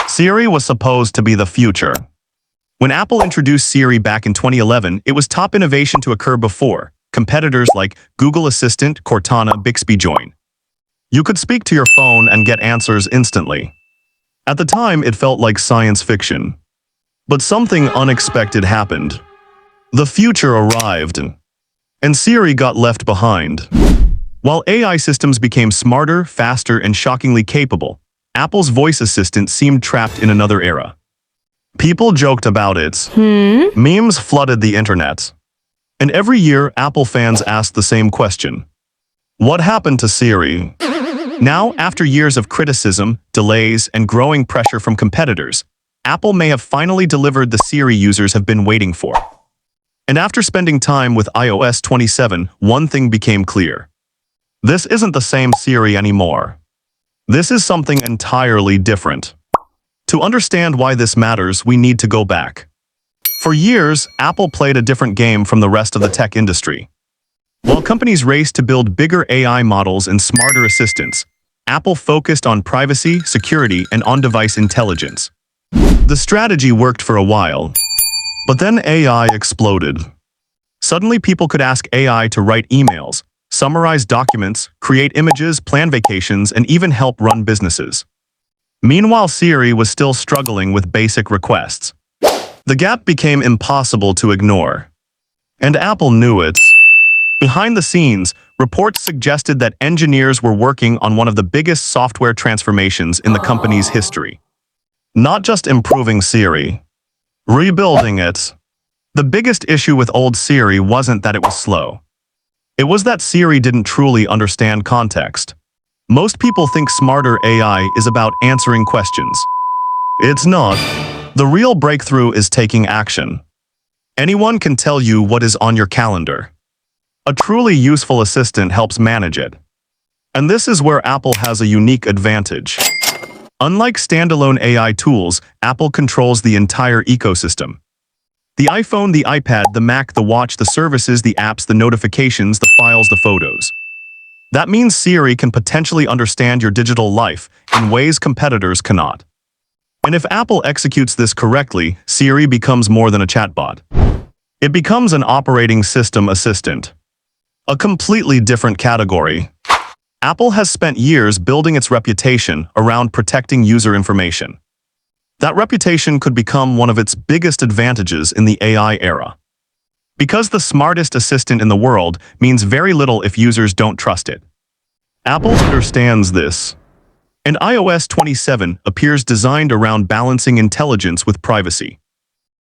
Siri was supposed to be the future. When Apple introduced Siri back in 2011, it was top innovation to occur before competitors like Google Assistant, Cortana, Bixby join. You could speak to your phone and get answers instantly. At the time, it felt like science fiction. But something unexpected happened. The future arrived, and Siri got left behind. While AI systems became smarter, faster, and shockingly capable, Apple's voice assistant seemed trapped in another era. People joked about it. Memes flooded the internet. And every year, Apple fans asked the same question. What happened to Siri? Now, after years of criticism, delays, and growing pressure from competitors, Apple may have finally delivered the Siri users have been waiting for. And after spending time with iOS 27, one thing became clear. This isn't the same Siri anymore. This is something entirely different. To understand why this matters, we need to go back. For years, Apple played a different game from the rest of the tech industry. While companies raced to build bigger AI models and smarter assistants, Apple focused on privacy, security, and on-device intelligence. The strategy worked for a while, but then AI exploded. Suddenly, people could ask AI to write emails, summarize documents, create images, plan vacations, and even help run businesses. Meanwhile, Siri was still struggling with basic requests. The gap became impossible to ignore. And Apple knew it. Behind the scenes, reports suggested that engineers were working on one of the biggest software transformations in the company's history. Not just improving Siri, rebuilding it. The biggest issue with old Siri wasn't that it was slow. It was that Siri didn't truly understand context. Most people think smarter AI is about answering questions. It's not. The real breakthrough is taking action. Anyone can tell you what is on your calendar. A truly useful assistant helps manage it. And this is where Apple has a unique advantage. Unlike standalone AI tools, Apple controls the entire ecosystem. The iPhone, the iPad, the Mac, the watch, the services, the apps, the notifications, the files, the photos. That means Siri can potentially understand your digital life in ways competitors cannot. And if Apple executes this correctly, Siri becomes more than a chatbot. It becomes an operating system assistant. A completely different category. Apple has spent years building its reputation around protecting user information. That reputation could become one of its biggest advantages in the AI era. Because the smartest assistant in the world means very little if users don't trust it. Apple understands this. And iOS 27 appears designed around balancing intelligence with privacy.